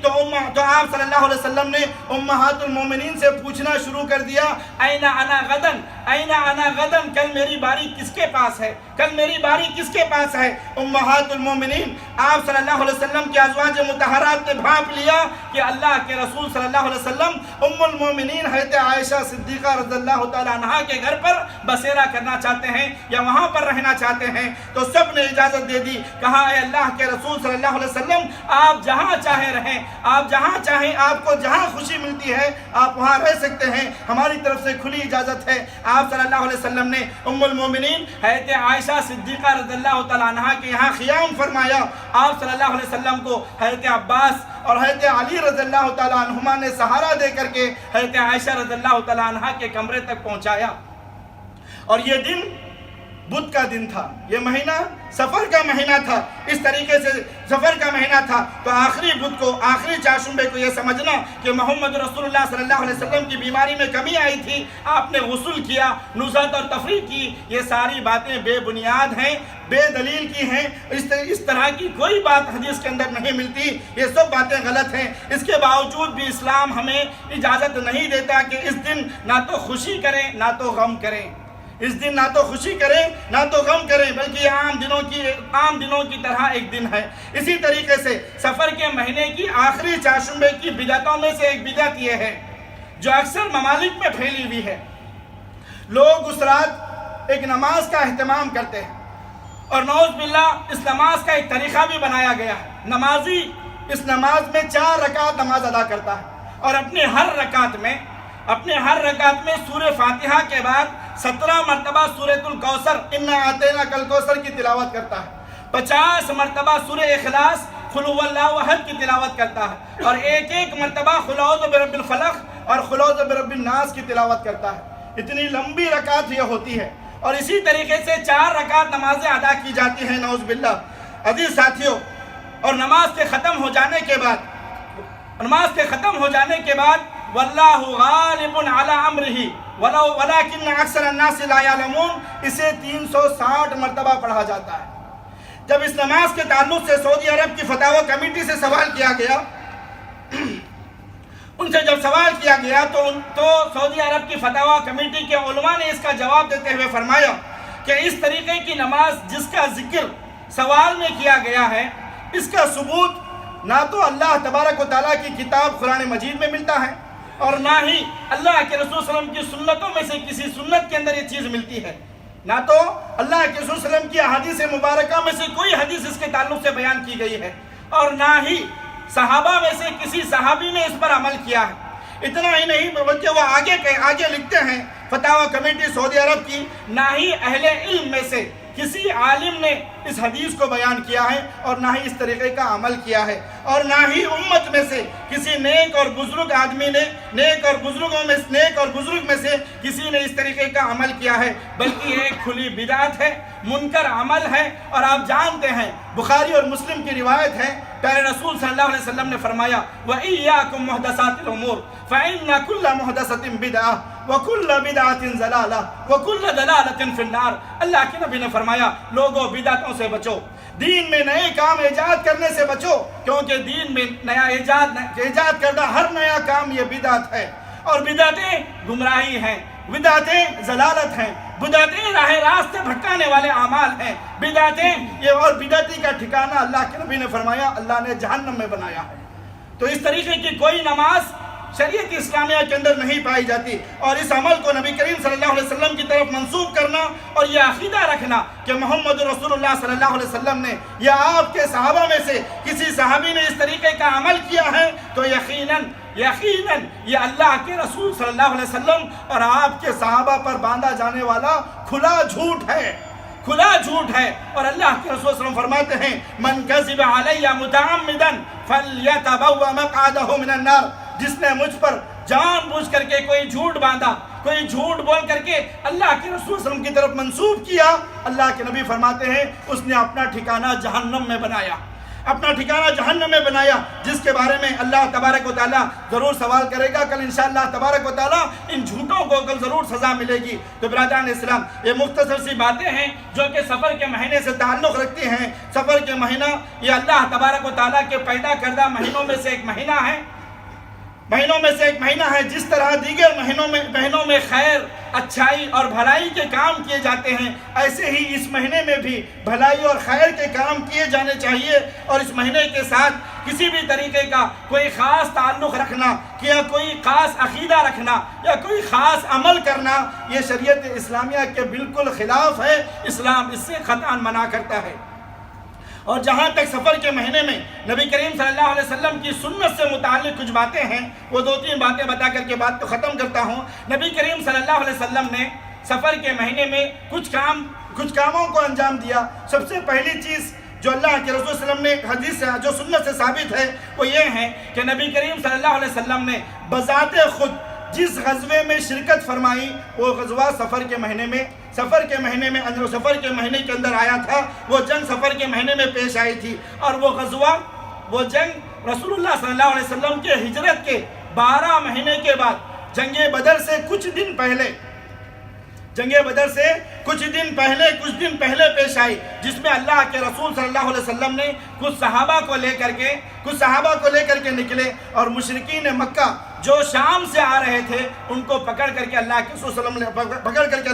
Speaker 1: تو آپ صلی اللہ علیہ وسلم نے امہات المومنین سے پوچھنا شروع کر دیا، این انا غدن، این انا غدن، کل میری باری کس کے پاس ہے، کل میری باری کس کے پاس ہے؟ امہات المومنین آپ صلی اللہ علیہ وسلم کی ازواج مطہرات نے بھانپ لیا کہ اللہ کے رسول صلی اللہ علیہ وسلم ام المومنین حضرت عائشہ صدیقہ رضی اللہ تعالی عنہا کے گھر پر بسیرا کرنا چاہتے ہیں یا وہاں پر رہنا چاہتے ہیں۔ تو سب نے اجازت دے دی، کہا اے اللہ کے رسول صلی اللہ علیہ وسلم، آپ جہاں چاہیں رہیں، آپ جہاں چاہیں، آپ کو جہاں خوشی ملتی ہے آپ وہاں رہ سکتے ہیں، ہماری طرف سے کھلی اجازت ہے۔ آپ صلی اللہ علیہ وسلم نے ام المومنین حضرت عائشہ صدیقہ رضی اللہ تعالی عنہا کے یہاں قیام فرمایا۔ آپ صلی اللہ علیہ وسلم کو حضرت عباس اور حضرت علی رضی اللہ تعالی عنہما نے سہارا دے کر کے حضرت عائشہ رضی اللہ تعالی عنہا کے کمرے تک پہنچایا۔ اور یہ دن بدھ کا دن تھا، یہ مہینہ سفر کا مہینہ تھا، اس طریقے سے سفر کا مہینہ تھا، تو آخری بدھ کو، آخری چاشمبے کو یہ سمجھنا کہ محمد رسول اللہ صلی اللہ علیہ وسلم کی بیماری میں کمی آئی تھی، آپ نے غسل کیا، نزہت اور تفریح کی، یہ ساری باتیں بے بنیاد ہیں، بے دلیل کی ہیں، اس طرح کی کوئی بات حدیث کے اندر نہیں ملتی، یہ سب باتیں غلط ہیں۔ اس کے باوجود بھی اسلام ہمیں اجازت نہیں دیتا کہ اس دن نہ تو خوشی کریں نہ تو غم کریں، اس دن نہ تو خوشی کریں نہ تو غم کریں، بلکہ یہ عام دنوں کی طرح ایک دن ہے۔ اسی طریقے سے سفر کے مہینے کی آخری چاشمبے کی بدعتوں میں سے ایک بدعت یہ ہے جو اکثر ممالک میں پھیلی ہوئی ہے، لوگ اس رات ایک نماز کا اہتمام کرتے ہیں، اور نعوذ باللہ اس نماز کا ایک طریقہ بھی بنایا گیا ہے۔ نمازی اس نماز میں 4 رکعت نماز ادا کرتا ہے، اور اپنے ہر رکعت میں سورہ فاتحہ کے بعد 17 مرتبہ سورۃ الکوثر انا اعطیناک الکوثر کی تلاوت کرتا ہے، 50 مرتبہ سورہ اخلاص قل هو اللہ احد کی تلاوت کرتا ہے، اور ایک مرتبہ قل اعوذ برب الفلق اور قل اعوذ برب الناس کی تلاوت کرتا ہے۔ اتنی لمبی رکعت یہ ہوتی ہے، اور اسی طریقے سے 4 رکعت نمازیں ادا کی جاتی ہیں نعوذ باللہ۔ عزیز ساتھیوں، اور نماز کے ختم ہو جانے کے بعد واللہ غالب علی امرہ ولکن اکثر الناس لا یعلمون، اسے 360 مرتبہ پڑھا جاتا ہے۔ جب اس نماز کے تعلق سے سعودی عرب کی فتاوی کمیٹی سے سوال کیا گیا، ان سے جب سوال کیا گیا تو سعودی عرب کی فتاوی کمیٹی کے علماء نے اس کا جواب دیتے ہوئے فرمایا کہ اس طریقے کی نماز جس کا ذکر سوال میں کیا گیا ہے، اس کا ثبوت نہ تو اللہ تبارک و تعالیٰ کی کتاب قرآن مجید میں ملتا ہے، اور نہ ہی اللہ کے رسول صلی اللہ علیہ وسلم کی سنتوں میں سے کسی سنت کے اندر یہ چیز ملتی ہے، نہ تو اللہ کے رسول صلی اللہ علیہ وسلم کی احادیث مبارکہ میں سے کوئی حدیث اس کے تعلق سے بیان کی گئی ہے، اور نہ ہی صحابہ میں سے کسی صحابی نے اس پر عمل کیا ہے۔ اتنا ہی نہیں بلکہ وہ آگے لکھتے ہیں فتاوی کمیٹی سعودی عرب کی، نہ ہی اہل علم میں سے کسی عالم نے اس حدیث کو بیان کیا ہے، اور نہ ہی اس طریقے کا عمل کیا ہے، اور نہ ہی امت میں سے کسی نیک اور بزرگ آدمی نے نیک اور بزرگ میں سے کسی نے اس طریقے کا عمل کیا ہے، بلکہ یہ ایک کھلی بدعت ہے، منکر عمل ہے۔ اور آپ جانتے ہیں بخاری اور مسلم کی روایت ہے، پیارے رسول صلی اللہ علیہ وسلم نے فرمایا وَإِيَّاكُمْ مُحْدَثَاتِ الْأُمُورِ فَإِنَّ كُلَّ مُحْدَثَةٍ بِدْعَةٍ وَكُلَّ بِدْعَةٍ ضَلَالَةٍ وَكُلَّ ضَلَالَةٍ فِي النَّارِ۔ اللہ کے نبی نے فرمایا لوگوں بدعتوں سے بچو، دین میں نئے کام ایجاد کرنے سے بچو، کیونکہ دین میں نیا ایجاد کردہ ہر نیا کام یہ بدعت ہے، اور بدعتیں گمراہی ہیں، بدعتیں ضلالت ہیں، بدعتیں راہ راست سے بھٹکانے والے اعمال ہیں، بدعتیں یہ، اور بدعتی کا ٹھکانہ اللہ کے نبی نے فرمایا اللہ نے جہنم میں بنایا ہے۔ تو اس طریقے کی کوئی نماز شریعت اسلامیہ کے اندر نہیں پائی جاتی، اور اس عمل کو نبی کریم صلی اللہ علیہ وسلم کی طرف منسوب کرنا اور یہ عقیدہ رکھنا کہ محمد رسول اللہ صلی اللہ علیہ وسلم نے یا آپ کے صحابہ میں سے کسی صحابی نے اس طریقے کا عمل کیا ہے، تو یقیناً یہ اللہ کے رسول صلی اللہ علیہ وسلم اور آپ کے صحابہ پر باندھا جانے والا کھلا جھوٹ ہے، اور اللہ کے رسول صلی اللہ علیہ وسلم فرماتے ہیں من کذب علی متعمدا فلیتبوأ مقعدہ من النار، جس نے مجھ پر جان بوجھ کر کے کوئی جھوٹ باندھا، کوئی جھوٹ بول کر کے اللہ کے رسول صلی اللہ علیہ وسلم کی طرف منسوب کیا، اللہ کے نبی فرماتے ہیں اس نے اپنا ٹھکانہ جہنم میں بنایا، جس کے بارے میں اللہ تبارک و تعالیٰ ضرور سوال کرے گا کل انشاءاللہ تبارک و تعالیٰ، ان جھوٹوں کو کل ضرور سزا ملے گی۔ تو برادران اسلام، یہ مختصر سی باتیں ہیں جو کہ سفر کے مہینے سے تعلق رکھتی ہیں۔ سفر کے مہینہ یہ اللہ تبارک و تعالیٰ کے پیدا کردہ مہینوں میں سے ایک مہینہ ہے، جس طرح دیگر مہینوں میں خیر، اچھائی اور بھلائی کے کام کیے جاتے ہیں، ایسے ہی اس مہینے میں بھی بھلائی اور خیر کے کام کیے جانے چاہیے، اور اس مہینے کے ساتھ کسی بھی طریقے کا کوئی خاص تعلق رکھنا یا کوئی خاص عقیدہ رکھنا یا کوئی خاص عمل کرنا یہ شریعت اسلامیہ کے بالکل خلاف ہے، اسلام اس سے قطعاً منع کرتا ہے۔ اور جہاں تک سفر کے مہینے میں نبی کریم صلی اللہ علیہ وسلم کی سنت سے متعلق کچھ باتیں ہیں، وہ 2-3 باتیں بتا کر کے بات کو ختم کرتا ہوں۔ نبی کریم صلی اللہ علیہ وسلم نے سفر کے مہینے میں کچھ کاموں کو انجام دیا۔ سب سے پہلی چیز جو اللہ کے رسول صلی اللہ علیہ وسلم نے حدیث سے جو سنت سے ثابت ہے وہ یہ ہے کہ نبی کریم صلی اللہ علیہ وسلم نے بذات خود جس غزوے میں شرکت فرمائی وہ غزوہ سفر کے مہینے میں سفر کے مہینے کے اندر آیا تھا. وہ جنگ سفر کے مہینے میں پیش آئی تھی، اور وہ جنگ رسول اللہ صلی اللہ علیہ وسلم کے ہجرت کے 12 مہینے کے بعد جنگ بدر سے کچھ دن پہلے پیش آئی، جس میں اللہ کے رسول صلی اللہ علیہ وسلم نے کچھ صحابہ کو لے کر کے نکلے، اور مشرکین مکہ جو شام سے آ رہے تھے ان کو پکڑ کر کے اللہ کے رسول صلی اللہ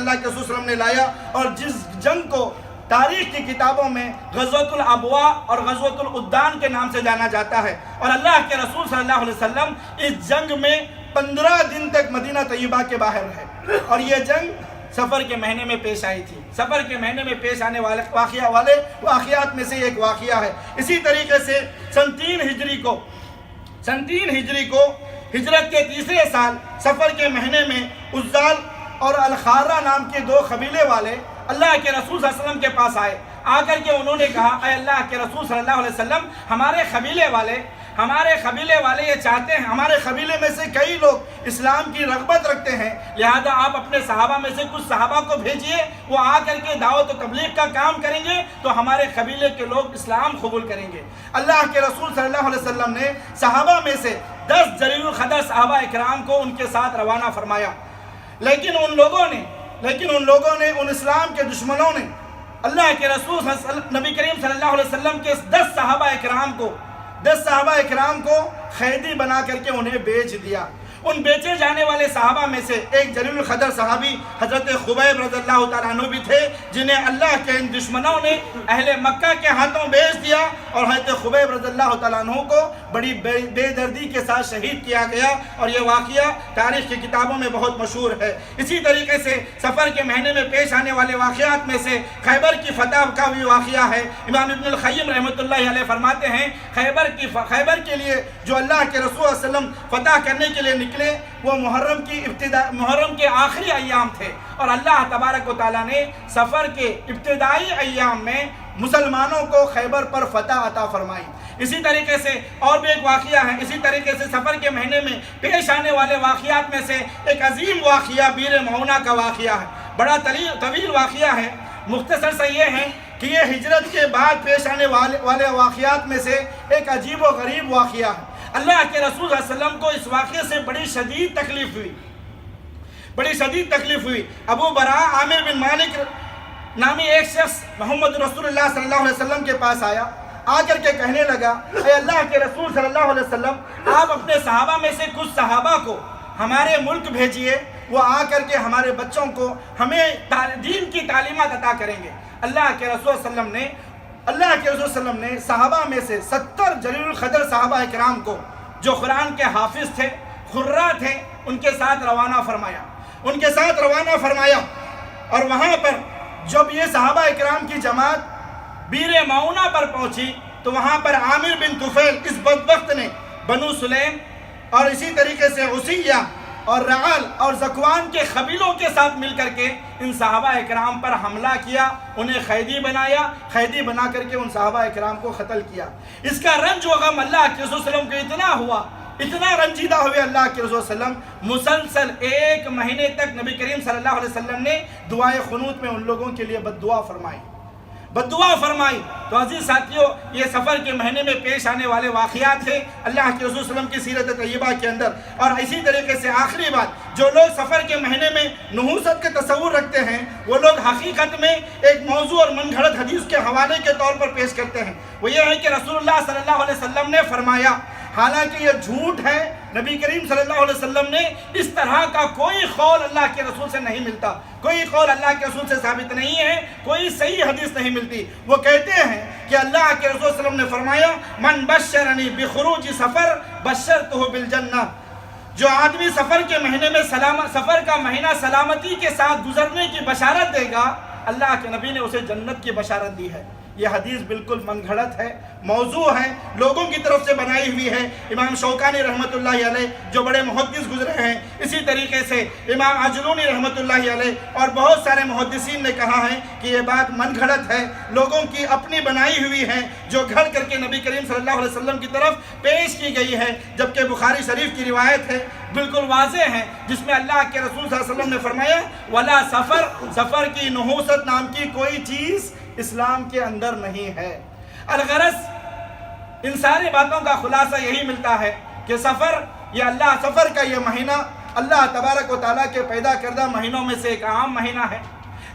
Speaker 1: علیہ وسلم نے لایا. اور جس جنگ کو تاریخ کی کتابوں میں غزوۃ الابواء اور غزوۃ العدان کے نام سے جانا جاتا ہے، اور اللہ کے رسول صلی اللہ علیہ وسلم اس جنگ میں 15 دن تک مدینہ طیبہ کے باہر رہے، اور یہ جنگ سفر کے مہینے میں پیش آئی تھی. سفر کے مہینے میں پیش آنے والے واقعات میں سے ایک واقعہ ہے. اسی طریقے سے سن 3 ہجری کو ہجرت کے تیسرے سال سفر کے مہینے میں عزال اور الخارہ نام کے 2 قبیلے والے اللہ کے رسول صلی اللہ علیہ وسلم کے پاس آئے. آ کر کے انہوں نے کہا، اے اللہ کے رسول صلی اللہ علیہ وسلم، ہمارے قبیلے والے یہ چاہتے ہیں، ہمارے قبیلے میں سے کئی لوگ اسلام کی رغبت رکھتے ہیں، لہذا آپ اپنے صحابہ میں سے کچھ صحابہ کو بھیجئے، وہ آ کر کے دعوت و تبلیغ کا کام کریں گے تو ہمارے قبیلے کے لوگ اسلام قبول کریں گے. اللہ کے رسول صلی اللہ علیہ وسلم نے صحابہ میں سے 10 جلیل القدر صحابہ اکرام کو ان کے ساتھ روانہ فرمایا، لیکن ان لوگوں نے ان اسلام کے دشمنوں نے اللہ کے رسول نبی کریم صلی اللہ علیہ وسلم کے 10 صحابہ اکرام کو قیدی بنا کر کے انہیں بیچ دیا. ان بیچے جانے والے صحابہ میں سے ایک جلیل القدر صحابی حضرت خبیب رضی اللہ تعالیٰ عنہ بھی تھے، جنہیں اللہ کے ان دشمنوں نے اہل مکہ کے ہاتھوں بیچ دیا، اور حضرت خبیب رضی اللہ تعالیٰ عنہ کو بڑی بے دردی کے ساتھ شہید کیا گیا، اور یہ واقعہ تاریخ کی کتابوں میں بہت مشہور ہے. اسی طریقے سے سفر کے مہینے میں پیش آنے والے واقعات میں سے خیبر کی فتح کا بھی واقعہ ہے. امام ابن القیم رحمۃ اللہ علیہ فرماتے ہیں، خیبر کے لیے جو اللہ کے رسول صلی اللہ علیہ وسلم فتح کرنے کے لیے نکلے، وہ محرم کے آخری ایام تھے، اور اللہ تبارک و تعالیٰ نے سفر کے ابتدائی ایام میں مسلمانوں کو خیبر پر فتح عطا فرمائی. اسی طریقے سے اور بھی ایک واقعہ ہے. اسی طریقے سے سفر کے مہینے میں پیش آنے والے واقعات میں سے ایک عظیم واقعہ بیر معونہ کا واقعہ ہے. بڑا طویل واقعہ ہے. مختصر سے یہ ہے کہ یہ ہجرت کے بعد پیش آنے والے واقعات میں سے ایک عجیب و غریب واقعہ ہے. اللہ کے رسول صلی اللہ علیہ وسلم کو اس واقعے سے بڑی شدید تکلیف ہوئی. ابو براء عامر بن مالک نامی ایک شخص محمد رسول اللہ صلی اللہ علیہ وسلم کے پاس آیا. آ کر کے کہنے لگا، اے اللہ کے رسول صلی اللہ علیہ وسلم، آپ اپنے صحابہ میں سے کچھ صحابہ کو ہمارے ملک بھیجئے، وہ آ کر کے ہمارے بچوں کو ہمیں دین کی تعلیمات عطا کریں گے. اللہ کے رسول صلی اللہ علیہ وسلم نے صحابہ میں سے 70 جلیل القدر صحابہ اکرام کو جو قرآن کے حافظ تھے، قراء تھے، ان کے ساتھ روانہ فرمایا. اور وہاں پر جب یہ صحابہ اکرام کی جماعت بیر معونہ پر پہنچی تو وہاں پر عامر بن طفیل اس بدبخت نے بنو سلیم اور اسی طریقے سے عصیہ اور رعال اور زکوان کے قبیلوں کے ساتھ مل کر کے ان صحابہ اکرام پر حملہ کیا، انہیں قیدی بنا کر کے ان صحابہ اکرام کو قتل کیا. اس کا رنج و غم اللہ کے رسول صلی اللہ علیہ وسلم کو اتنا رنجیدہ ہوئے اللہ کے رسول صلی اللہ علیہ وسلم، مسلسل 1 مہینے تک نبی کریم صلی اللہ علیہ وسلم نے دعائے قنوت میں ان لوگوں کے لیے بد دعا فرمائی. تو عزیز ساتھیوں، یہ سفر کے مہینے میں پیش آنے والے واقعات تھے اللہ کے رسول صلی اللہ علیہ وسلم کی سیرت طیبہ کے اندر. اور اسی طریقے سے آخری بات، جو لوگ سفر کے مہینے میں نحوست کے تصور رکھتے ہیں، وہ لوگ حقیقت میں ایک موضوع اور من گھڑت حدیث کے حوالے کے طور پر پیش کرتے ہیں. وہ یہ ہے کہ رسول اللہ صلی اللہ علیہ وسلم نے فرمایا، حالانکہ یہ جھوٹ ہے. نبی کریم صلی اللہ علیہ وسلم نے اس طرح کا کوئی قول اللہ کے رسول سے نہیں ملتا، کوئی قول اللہ کے رسول سے ثابت نہیں ہے، کوئی صحیح حدیث نہیں ملتی. وہ کہتے ہیں کہ اللہ کے رسول صلی اللہ علیہ وسلم نے فرمایا، من بشرنی بخروج سفر بشرتہ بالجنہ. جو آدمی سفر کے مہینے میں سفر کا مہینہ سلامتی کے ساتھ گزرنے کی بشارت دے گا، اللہ کے نبی نے اسے جنت کی بشارت دی ہے. یہ حدیث بالکل من گھڑت ہے، موضوع ہے، لوگوں کی طرف سے بنائی ہوئی ہے۔ امام شوکانی رحمۃ اللہ علیہ جو بڑے محدث گزرے ہیں، اسی طریقے سے امام عجلونی رحمۃ اللہ علیہ اور بہت سارے محدثین نے کہا ہے کہ یہ بات من گھڑت ہے، لوگوں کی اپنی بنائی ہوئی ہے، جو گھڑ کر کے نبی کریم صلی اللہ علیہ وسلم کی طرف پیش کی گئی ہے، جبکہ بخاری شریف کی روایت ہے بالکل واضح ہے، جس میں اللہ کے رسول صلی اللہ علیہ وسلم نے فرمایا ولا سفر کی نحوست نام کی کوئی چیز اسلام کے اندر نہیں ہے۔ الغرض ان ساری باتوں کا خلاصہ یہی ملتا ہے کہ سفر کا یہ مہینہ اللہ تبارک و تعالیٰ کے پیدا کردہ مہینوں میں سے ایک عام مہینہ ہے۔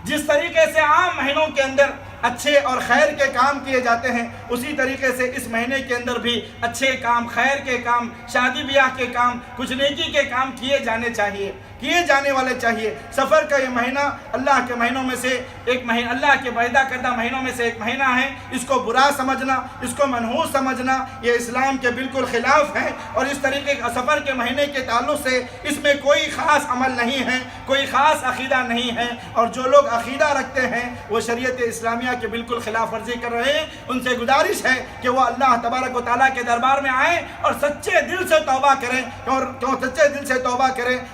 Speaker 1: جس طریقے سے عام مہینوں کے اندر اچھے اور خیر کے کام کیے جاتے ہیں، اسی طریقے سے اس مہینے کے اندر بھی اچھے کام، خیر کے کام، شادی بیاہ کے کام، کچھ نیکی کے کام کیے جانے والے چاہیے۔ سفر کا یہ مہینہ اللہ کے مہینوں میں سے ایک مہینہ، اللہ کے پیدا کردہ مہینوں میں سے ایک مہینہ ہے۔ اس کو برا سمجھنا، اس کو منحوس سمجھنا، یہ اسلام کے بالکل خلاف ہے، اور اس طریقے کا سفر کے مہینے کے تعلق سے اس میں کوئی خاص عمل نہیں ہے، کوئی خاص عقیدہ نہیں ہے، اور جو لوگ عقیدہ رکھتے ہیں وہ شریعت اسلامیہ کے بالکل خلاف ورزی کر رہے ہیں۔ ان سے گزارش ہے کہ وہ اللہ تبارک و تعالیٰ کے دربار میں آئیں اور سچے دل سے توبہ کریں،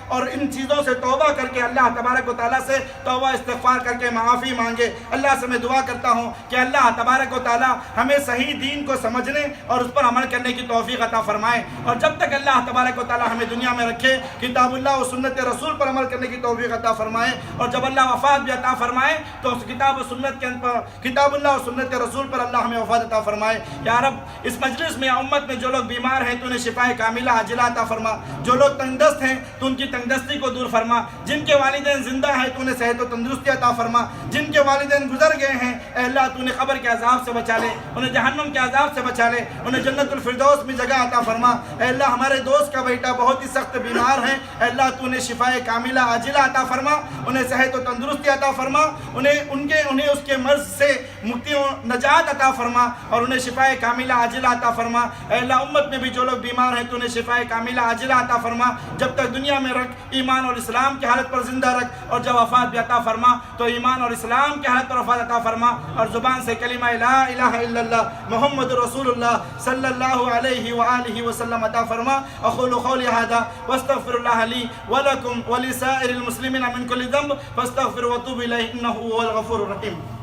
Speaker 1: اور ان چیزوں سے توبہ کر کے اللہ تبارک و تعالیٰ سے توبہ استغفار کر کے معافی مانگے۔ اللہ سے میں دعا کرتا ہوں کہ اللہ تبارک و تعالیٰ ہمیں صحیح دین کو سمجھنے اور اس پر عمل کرنے کی توفیق عطا فرمائے، اور جب تک اللہ تبارک و تعالیٰ ہمیں دنیا میں رکھے کتاب اللہ و سنت رسول پر عمل کرنے کی توفیق عطا فرمائے، اور جب اللہ وفات بھی عطا فرمائے تو اس کتاب اللہ و سنت رسول پر اللہ ہمیں وفات عطا فرمائے۔ یا رب اس مجلس میں یا امت میں جو لوگ بیمار ہیں تو انہیں شفائے کاملہ عاجلہ عطا فرما، جو لوگ تنگ دست ہیں تو ان کی تنگ دستی کو دور فرما، جن کے والدین زندہ ہیں تو انہیں صحت و تندرستی عطا فرما، جن کے والدین گزر گئے ہیں اے اللہ تو انہیں قبر کے عذاب سے بچا لے، انہیں جہنم کے عذاب سے بچا لے، انہیں جنت الفردوس میں جگہ عطا فرما۔ اے اللہ ہمارے دوست کا بیٹا بہت ہی سخت بیمار ہے، اے اللہ تو انہیں شفائے کاملہ عاجلہ عطا فرما، انہیں صحت و تندرستی عطا فرما، انہیں اس کے مرض سے مکتی و نجات عطا فرما، اور انہیں شفائے کاملہ عاجلہ عطا فرما۔ اے اللہ امت میں بھی جو لوگ بیمار ہیں تو انہیں شفائے کاملہ عاجلہ عطا فرما، جب تک دنیا میں رکھ ایمان اور اسلام کی حالت پر زندہ رکھ، اور جب وفات بھی عطا فرما تو ایمان اور اسلام کی حالت پر وفات عطا فرما، اور زبان سے کلمہ لا الہ الا اللہ محمد رسول اللہ صلی اللہ علیہ وآلہ وسلم عطا فرما۔ اقول قولی ھذا واستغفر اللہ لی ولکم ولسائر المسلمین من کل ذنب فاستغفروا وتوبوا الیہ انہ هو الغفور الرحیم۔